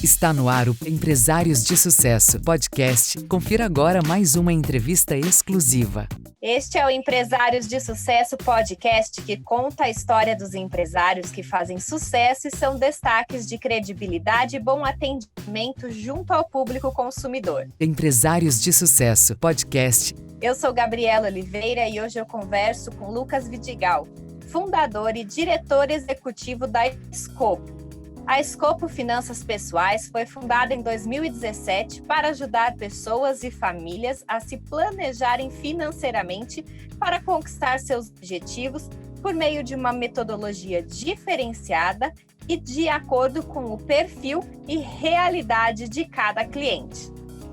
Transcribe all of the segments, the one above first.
Está no ar o Empresários de Sucesso podcast. Confira agora mais uma entrevista exclusiva. Este é o Empresários de Sucesso podcast que conta a história dos empresários que fazem sucesso e são destaques de credibilidade e bom atendimento junto ao público consumidor. Empresários de Sucesso podcast. Eu sou Gabriela Oliveira e hoje eu converso com Lucas Vidigal, fundador e diretor executivo da Escopo. A Escopo Finanças Pessoais foi fundada em 2017 para ajudar pessoas e famílias a se planejarem financeiramente para conquistar seus objetivos por meio de uma metodologia diferenciada e de acordo com o perfil e realidade de cada cliente.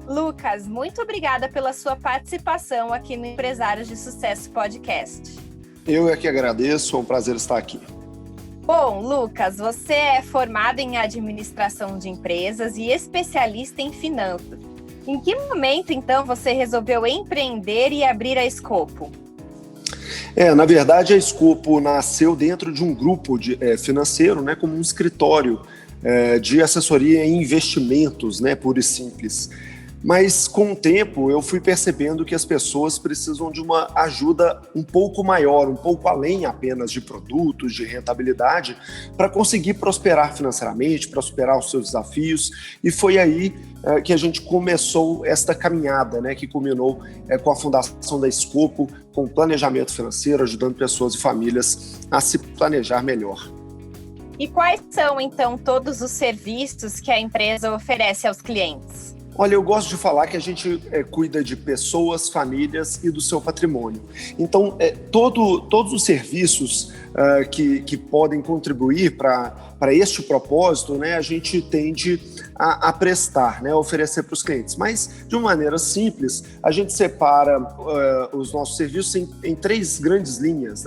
Lucas, muito obrigada pela sua participação aqui no Empresários de Sucesso podcast. Eu é que agradeço, é um prazer estar aqui. Bom, Lucas, você é formado em administração de empresas e especialista em finanças. Em que momento, então, você resolveu empreender e abrir a Escopo? Na verdade, a Escopo nasceu dentro de um grupo financeiro, como um escritório de assessoria em investimentos, puro e simples. Mas, com o tempo, eu fui percebendo que as pessoas precisam de uma ajuda um pouco maior, um pouco além apenas de produtos, de rentabilidade, para conseguir prosperar financeiramente, para superar os seus desafios. E foi aí que a gente começou esta caminhada, que culminou com a fundação da Escopo, com planejamento financeiro, ajudando pessoas e famílias a se planejar melhor. E quais são, então, todos os serviços que a empresa oferece aos clientes? Olha, eu gosto de falar que a gente cuida de pessoas, famílias e do seu patrimônio. Então, todos os serviços que podem contribuir para este propósito, a gente tende a prestar, a oferecer para os clientes. Mas, de uma maneira simples, a gente separa os nossos serviços em três grandes linhas.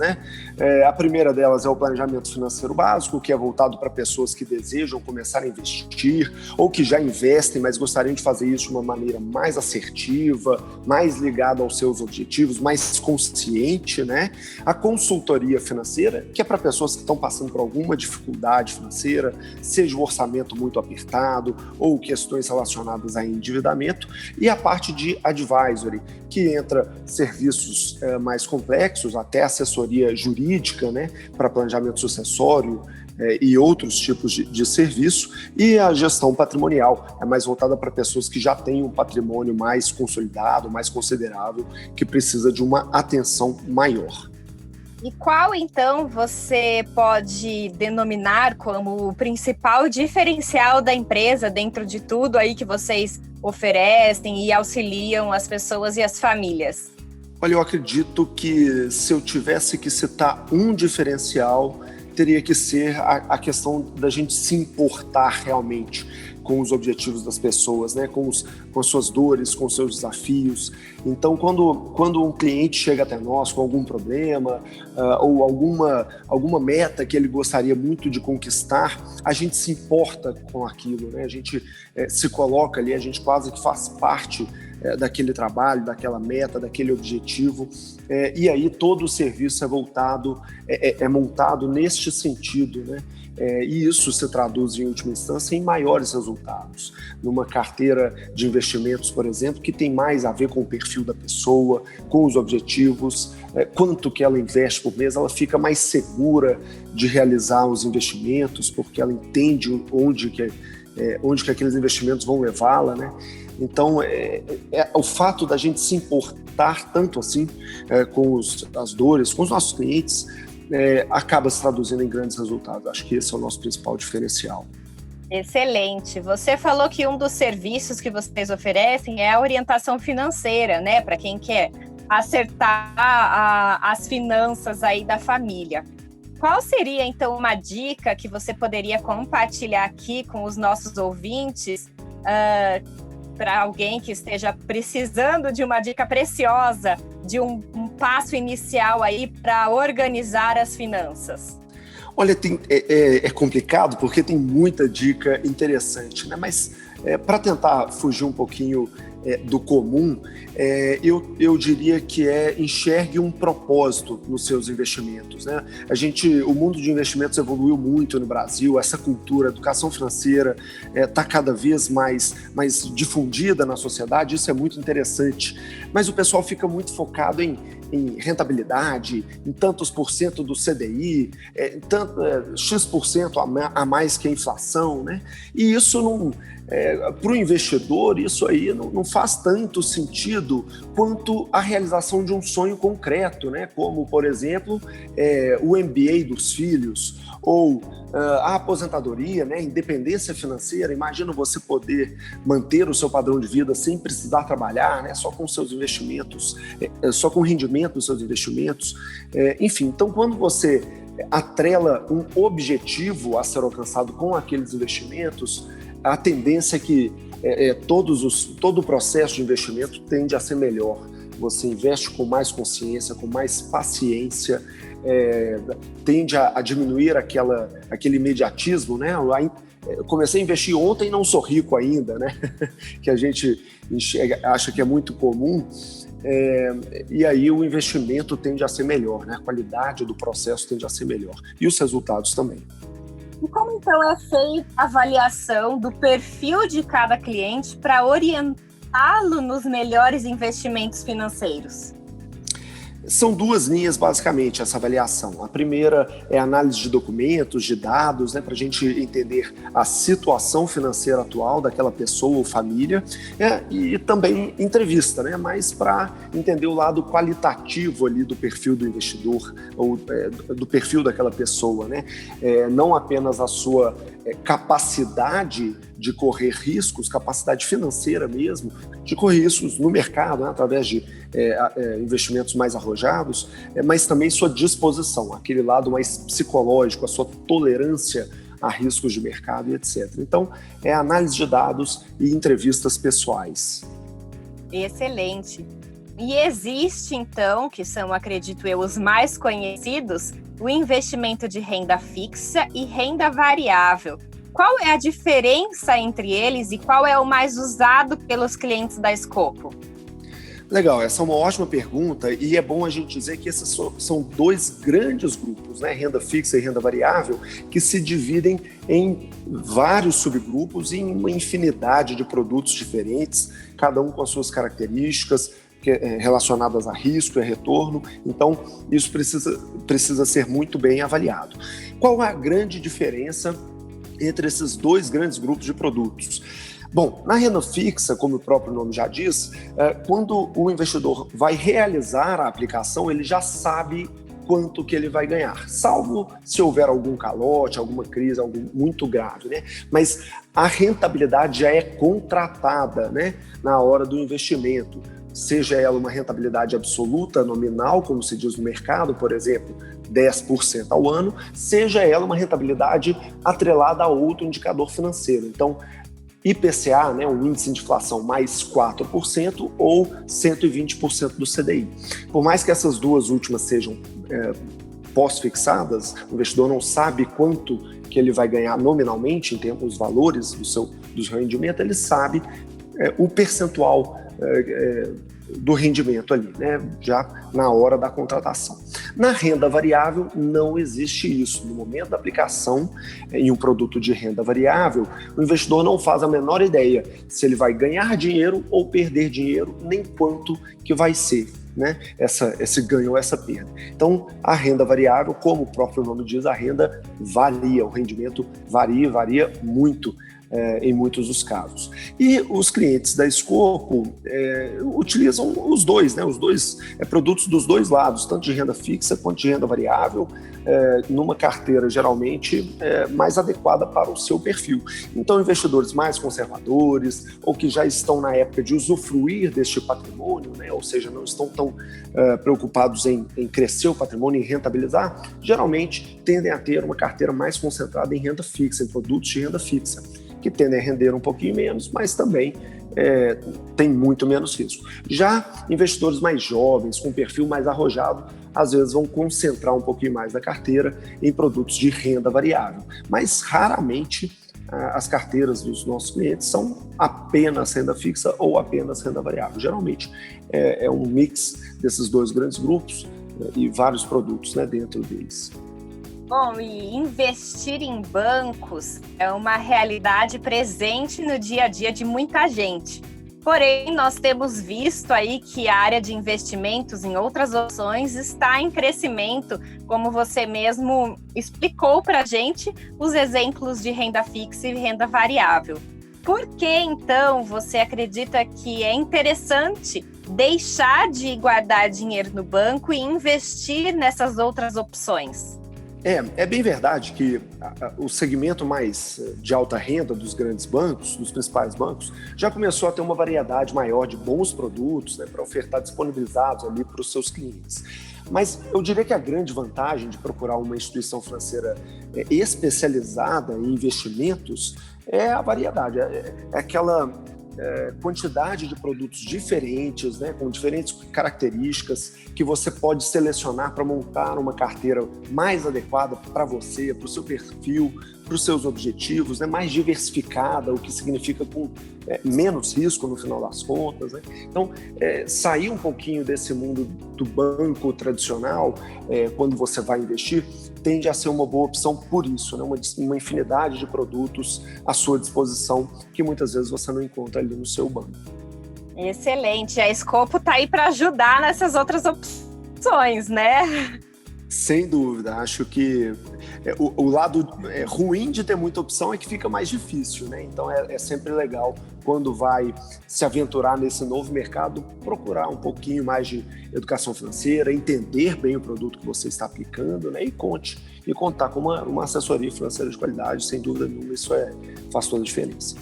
A primeira delas é o planejamento financeiro básico, que é voltado para pessoas que desejam começar a investir ou que já investem, mas gostariam de fazer isso de uma maneira mais assertiva, mais ligada aos seus objetivos, mais consciente. A consultoria financeira, que é para pessoas que estão passando por alguma dificuldade financeira, seja o orçamento muito apertado ou questões relacionadas a endividamento, e a parte de advisory, que entra serviços mais complexos, até assessoria jurídica, para planejamento sucessório, e outros tipos de serviço, e a gestão patrimonial é mais voltada para pessoas que já têm um patrimônio mais consolidado, mais considerável, que precisa de uma atenção maior. E qual, então, você pode denominar como o principal diferencial da empresa dentro de tudo aí que vocês oferecem e auxiliam as pessoas e as famílias? Olha, eu acredito que se eu tivesse que citar um diferencial, teria que ser a questão da gente se importar realmente com os objetivos das pessoas, com as suas dores, com os seus desafios. Então, quando um cliente chega até nós com algum problema ou alguma meta que ele gostaria muito de conquistar, a gente se importa com aquilo, a gente se coloca ali, a gente quase que faz parte daquele trabalho, daquela meta, daquele objetivo, e aí todo o serviço é montado neste sentido, e isso se traduz, em última instância, em maiores resultados. Numa carteira de investimentos, por exemplo, que tem mais a ver com o perfil da pessoa, com os objetivos, quanto que ela investe por mês, ela fica mais segura de realizar os investimentos, porque ela entende onde que aqueles investimentos vão levá-la, Então, o fato da gente se importar tanto assim com as dores, com os nossos clientes, acaba se traduzindo em grandes resultados. Acho que esse é o nosso principal diferencial. Excelente. Você falou que um dos serviços que vocês oferecem é a orientação financeira, para quem quer acertar as finanças aí da família. Qual seria, então, uma dica que você poderia compartilhar aqui com os nossos ouvintes para alguém que esteja precisando de uma dica preciosa, de um passo inicial aí para organizar as finanças? Olha, é complicado porque tem muita dica interessante, mas para tentar fugir um pouquinho do comum, eu diria que enxergue um propósito nos seus investimentos, né? O mundo de investimentos evoluiu muito no Brasil, essa cultura, a educação financeira está cada vez mais difundida na sociedade, isso é muito interessante, mas o pessoal fica muito focado em rentabilidade, em tantos por cento do CDI, X% a mais que a inflação, né? E isso não... para o investidor, isso aí não faz tanto sentido quanto a realização de um sonho concreto, né? Como, por exemplo, o MBA dos filhos, ou a aposentadoria, né? Independência financeira. Imagina você poder manter o seu padrão de vida sem precisar trabalhar, né? Só com seus investimentos, só com o rendimento dos seus investimentos. Enfim, então quando você atrela um objetivo a ser alcançado com aqueles investimentos, a tendência é que todo o processo de investimento tende a ser melhor. Você investe com mais consciência, com mais paciência, tende a diminuir aquele imediatismo, né? Eu comecei a investir ontem e não sou rico ainda, né? Que a gente acha que é muito comum. E aí o investimento tende a ser melhor, né? A qualidade do processo tende a ser melhor. E os resultados também. E como então é feita a avaliação do perfil de cada cliente para orientá-lo nos melhores investimentos financeiros? São duas linhas, basicamente, essa avaliação. A primeira é a análise de documentos, de dados, né, para a gente entender a situação financeira atual daquela pessoa ou família, e também entrevista, né, mas para entender o lado qualitativo ali do perfil do investidor ou do perfil daquela pessoa, né, não apenas a sua capacidade de correr riscos, capacidade financeira mesmo, de correr riscos no mercado, né, através de investimentos mais arrojados, mas também sua disposição, aquele lado mais psicológico, a sua tolerância a riscos de mercado e etc. Então, análise de dados e entrevistas pessoais. Excelente. E existe, então, que são, acredito eu, os mais conhecidos, o investimento de renda fixa e renda variável. Qual é a diferença entre eles e qual é o mais usado pelos clientes da Escopo? Legal, essa é uma ótima pergunta e é bom a gente dizer que esses são dois grandes grupos, né? Renda fixa e renda variável, que se dividem em vários subgrupos e em uma infinidade de produtos diferentes, cada um com as suas características relacionadas a risco e a retorno. Então, isso precisa ser muito bem avaliado. Qual é a grande diferença entre esses dois grandes grupos de produtos? Bom, na renda fixa, como o próprio nome já diz, quando o investidor vai realizar a aplicação, ele já sabe quanto que ele vai ganhar, salvo se houver algum calote, alguma crise, algo muito grave, né? Mas a rentabilidade já é contratada, né, na hora do investimento, seja ela uma rentabilidade absoluta, nominal, como se diz no mercado, por exemplo, 10% ao ano, seja ela uma rentabilidade atrelada a outro indicador financeiro. Então, IPCA, né, um índice de inflação mais 4% ou 120% do CDI. Por mais que essas duas últimas sejam pós-fixadas, o investidor não sabe quanto que ele vai ganhar nominalmente em termos dos valores do seu rendimento, ele sabe o percentual do rendimento ali, né, já na hora da contratação. Na renda variável não existe isso. No momento da aplicação em um produto de renda variável, o investidor não faz a menor ideia se ele vai ganhar dinheiro ou perder dinheiro, nem quanto que vai ser, né, esse ganho ou essa perda. Então, a renda variável, como o próprio nome diz, a renda varia, o rendimento varia muito em muitos dos casos. E os clientes da Escopo utilizam os dois, né, produtos dos dois lados, tanto de renda fixa quanto de renda variável, numa carteira geralmente mais adequada para o seu perfil. Então, investidores mais conservadores ou que já estão na época de usufruir deste patrimônio, né, ou seja, não estão tão preocupados em crescer o patrimônio e rentabilizar, geralmente tendem a ter uma carteira mais concentrada em renda fixa, em produtos de renda fixa, que tendem a render um pouquinho menos, mas também tem muito menos risco. Já investidores mais jovens, com perfil mais arrojado, às vezes vão concentrar um pouquinho mais da carteira em produtos de renda variável, mas raramente as carteiras dos nossos clientes são apenas renda fixa ou apenas renda variável. Geralmente é um mix desses dois grandes grupos, né, e vários produtos, né, dentro deles. Bom, e investir em bancos é uma realidade presente no dia a dia de muita gente. Porém, nós temos visto aí que a área de investimentos em outras opções está em crescimento, como você mesmo explicou para a gente, os exemplos de renda fixa e renda variável. Por que, então, você acredita que é interessante deixar de guardar dinheiro no banco e investir nessas outras opções? É bem verdade que o segmento mais de alta renda dos grandes bancos, dos principais bancos, já começou a ter uma variedade maior de bons produtos, né, para ofertar disponibilizados ali para os seus clientes. Mas eu diria que a grande vantagem de procurar uma instituição financeira especializada em investimentos é a variedade, é aquela quantidade de produtos diferentes, né, com diferentes características que você pode selecionar para montar uma carteira mais adequada para você, para o seu perfil, para os seus objetivos, né, mais diversificada, o que significa com menos risco no final das contas, né? Então, sair um pouquinho desse mundo do banco tradicional, quando você vai investir, tende a ser uma boa opção por isso, né? Uma infinidade de produtos à sua disposição que muitas vezes você não encontra ali no seu banco. Excelente, a Escopo está aí para ajudar nessas outras opções, né? Sem dúvida, acho que o lado ruim de ter muita opção é que fica mais difícil, né? Então é sempre legal, quando vai se aventurar nesse novo mercado, procurar um pouquinho mais de educação financeira, entender bem o produto que você está aplicando, né? E contar com uma assessoria financeira de qualidade, sem dúvida nenhuma, isso faz toda a diferença.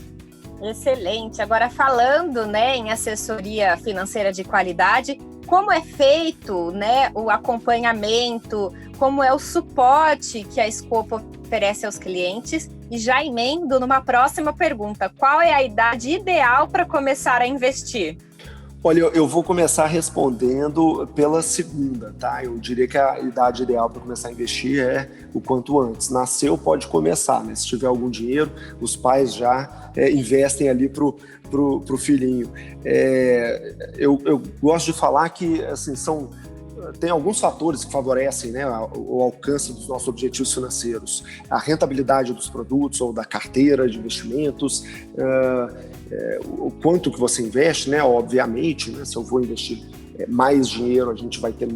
Excelente. Agora, falando, né, em assessoria financeira de qualidade, como é feito, né, o acompanhamento, como é o suporte que a Escopo oferece aos clientes? E já emendo numa próxima pergunta: qual é a idade ideal para começar a investir? Olha, eu vou começar respondendo pela segunda, tá? Eu diria que a idade ideal para começar a investir é o quanto antes. Nasceu, pode começar, né? Se tiver algum dinheiro, os pais já investem ali pro filhinho. Eu gosto de falar que, assim, tem alguns fatores que favorecem, né, o alcance dos nossos objetivos financeiros. A rentabilidade dos produtos ou da carteira de investimentos, o quanto que você investe, né, obviamente, né, se eu vou investir mais dinheiro, a gente vai ter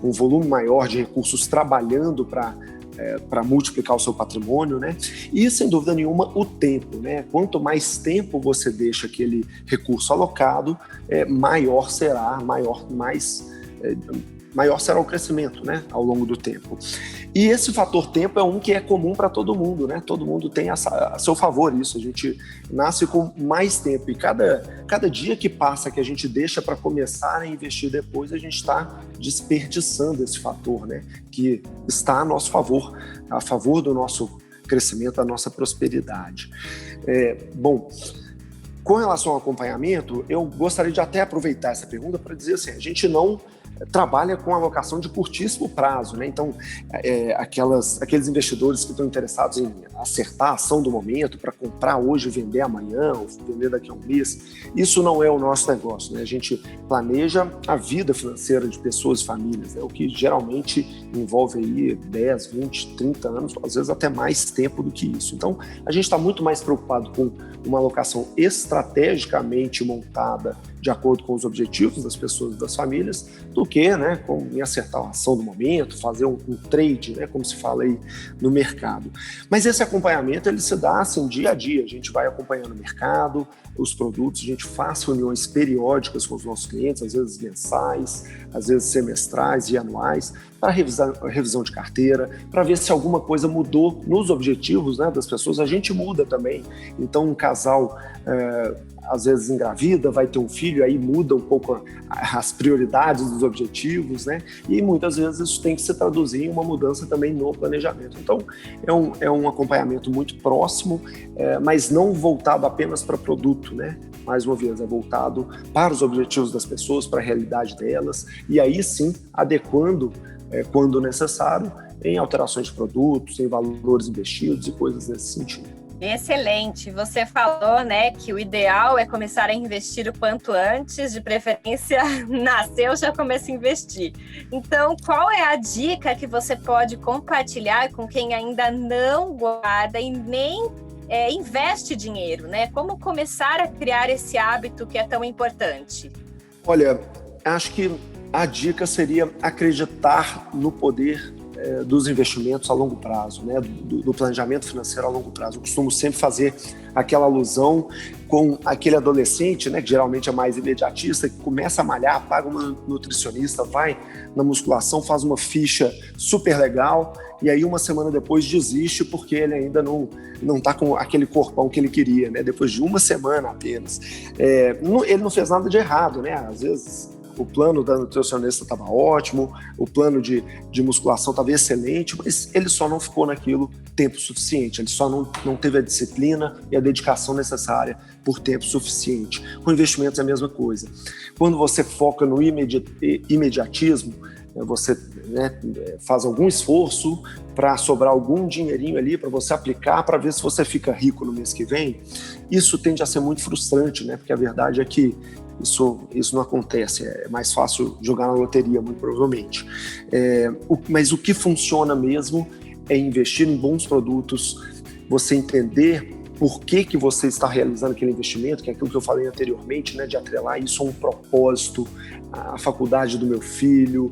um volume maior de recursos trabalhando para multiplicar o seu patrimônio, né? E, sem dúvida nenhuma, o tempo, né? Quanto mais tempo você deixa aquele recurso alocado, maior será o crescimento, né, ao longo do tempo. E esse fator tempo é um que é comum para todo mundo, né? Todo mundo tem a seu favor isso. A gente nasce com mais tempo e cada dia que passa que a gente deixa para começar a investir depois, a gente está desperdiçando esse fator, né, que está a nosso favor, a favor do nosso crescimento, da nossa prosperidade. Bom, com relação ao acompanhamento, eu gostaria de até aproveitar essa pergunta para dizer assim: a gente não trabalha com alocação de curtíssimo prazo, né? Então, aqueles investidores que estão interessados em acertar a ação do momento para comprar hoje e vender amanhã, ou vender daqui a um mês, isso não é o nosso negócio, né? A gente planeja a vida financeira de pessoas e famílias, né? O que geralmente envolve aí 10, 20, 30 anos, às vezes até mais tempo do que isso. Então, a gente está muito mais preocupado com uma alocação estrategicamente montada de acordo com os objetivos das pessoas e das famílias, do que, né, em acertar a ação do momento, fazer um trade, né, como se fala aí no mercado. Mas esse acompanhamento, ele se dá assim, dia a dia. A gente vai acompanhando o mercado, os produtos, a gente faz reuniões periódicas com os nossos clientes, às vezes mensais, às vezes semestrais e anuais, para revisão de carteira, para ver se alguma coisa mudou nos objetivos, né, das pessoas. A gente muda também. Então, um casal às vezes engravida, vai ter um filho, aí muda um pouco as prioridades dos objetivos, né? E muitas vezes isso tem que se traduzir em uma mudança também no planejamento. Então, é um acompanhamento muito próximo, mas não voltado apenas para produto, né? Mais uma vez, é voltado para os objetivos das pessoas, para a realidade delas, e aí sim, adequando, quando necessário, em alterações de produtos, em valores investidos e coisas nesse sentido. Excelente. Você falou, né, que o ideal é começar a investir o quanto antes, de preferência, nasceu, já começa a investir. Então, qual é a dica que você pode compartilhar com quem ainda não guarda e nem investe dinheiro, né? Como começar a criar esse hábito que é tão importante? Olha, acho que a dica seria acreditar no poder dos investimentos a longo prazo, né? Do planejamento financeiro a longo prazo. Eu costumo sempre fazer aquela alusão com aquele adolescente, né, que geralmente é mais imediatista, que começa a malhar, paga uma nutricionista, vai na musculação, faz uma ficha super legal e aí uma semana depois desiste porque ele ainda não está com aquele corpão que ele queria, né? Depois de uma semana apenas. Ele não fez nada de errado, né? Às vezes o plano da nutricionista estava ótimo, o plano de musculação estava excelente, mas ele só não ficou naquilo tempo suficiente, ele só não teve a disciplina e a dedicação necessária por tempo suficiente. Com investimentos é a mesma coisa. Quando você foca no imediatismo, você, né, faz algum esforço para sobrar algum dinheirinho ali para você aplicar para ver se você fica rico no mês que vem, isso tende a ser muito frustrante, né? Porque a verdade é que isso não acontece, é mais fácil jogar na loteria, muito provavelmente. Mas o que funciona mesmo é investir em bons produtos, você entender por que você está realizando aquele investimento, que é aquilo que eu falei anteriormente, né, de atrelar isso a um propósito, a faculdade do meu filho,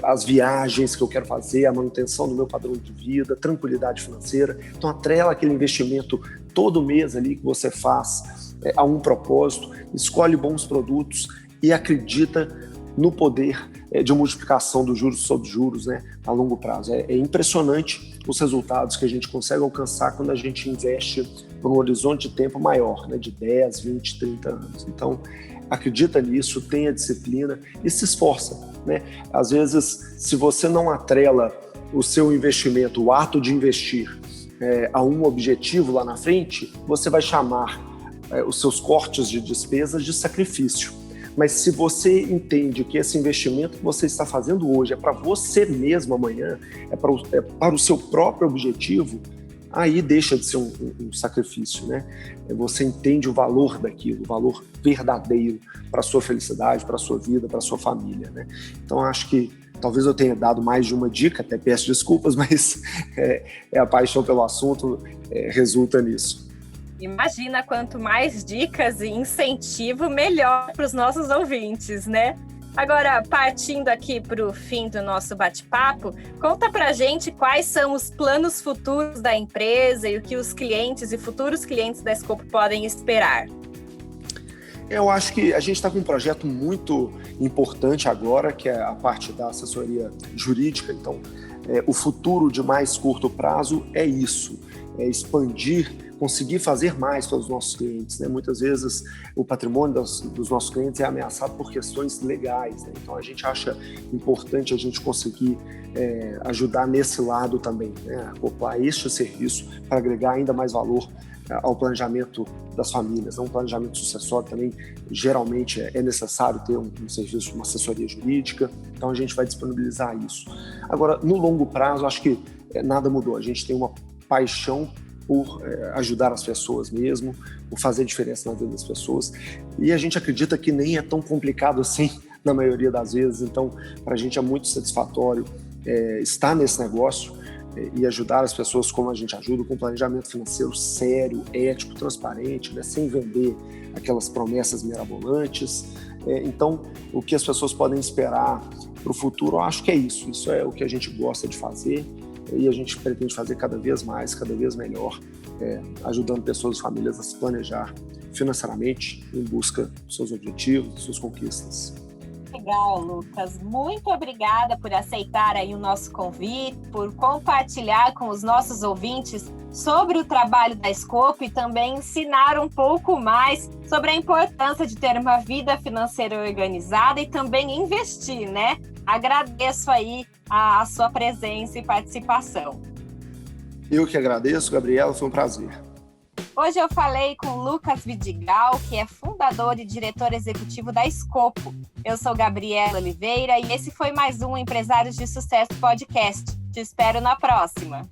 as viagens que eu quero fazer, a manutenção do meu padrão de vida, tranquilidade financeira. Então atrela aquele investimento todo mês ali que você faz a um propósito, escolhe bons produtos e acredita no poder de multiplicação dos juros sobre juros, né, a longo prazo. É impressionante os resultados que a gente consegue alcançar quando a gente investe por um horizonte de tempo maior, né, de 10, 20, 30 anos. Então, acredita nisso, tenha disciplina e se esforça, né? Às vezes, se você não atrela o seu investimento, o ato de investir, a um objetivo lá na frente, você vai chamar os seus cortes de despesas de sacrifício. Mas se você entende que esse investimento que você está fazendo hoje é para você mesmo amanhã, é para o seu próprio objetivo, aí deixa de ser um sacrifício, né? Você entende o valor daquilo, o valor verdadeiro para a sua felicidade, para a sua vida, para a sua família, né? Então, acho que talvez eu tenha dado mais de uma dica, até peço desculpas, mas a paixão pelo assunto resulta nisso. Imagina, quanto mais dicas e incentivo, melhor para os nossos ouvintes, né? Agora, partindo aqui para o fim do nosso bate-papo, conta para a gente quais são os planos futuros da empresa e o que os clientes e futuros clientes da Scope podem esperar. Eu acho que a gente está com um projeto muito importante agora, que é a parte da assessoria jurídica. Então, o futuro de mais curto prazo é isso, é expandir, conseguir fazer mais para os nossos clientes, né? Muitas vezes o patrimônio dos nossos clientes é ameaçado por questões legais, né? Então a gente acha importante a gente conseguir ajudar nesse lado também, né? Acoplar este serviço para agregar ainda mais valor ao planejamento das famílias. Um planejamento sucessório também, geralmente é necessário ter um serviço, uma assessoria jurídica, então a gente vai disponibilizar isso. Agora, no longo prazo, acho que nada mudou, a gente tem uma paixão por ajudar as pessoas mesmo, por fazer diferença na vida das pessoas, e a gente acredita que nem é tão complicado assim na maioria das vezes. Então para a gente é muito satisfatório estar nesse negócio e ajudar as pessoas como a gente ajuda, com planejamento financeiro sério, ético, transparente, né, sem vender aquelas promessas mirabolantes. Então o que as pessoas podem esperar para o futuro, eu acho que é isso é o que a gente gosta de fazer. E a gente pretende fazer cada vez mais, cada vez melhor, ajudando pessoas e famílias a se planejar financeiramente em busca dos seus objetivos, das suas conquistas. Legal, Lucas. Muito obrigada por aceitar aí o nosso convite, por compartilhar com os nossos ouvintes sobre o trabalho da Scope e também ensinar um pouco mais sobre a importância de ter uma vida financeira organizada e também investir, né? Agradeço aí a sua presença e participação. Eu que agradeço, Gabriela, foi um prazer. Hoje eu falei com Lucas Vidigal, que é fundador e diretor executivo da Scopo. Eu sou Gabriela Oliveira e esse foi mais um Empresários de Sucesso Podcast. Te espero na próxima.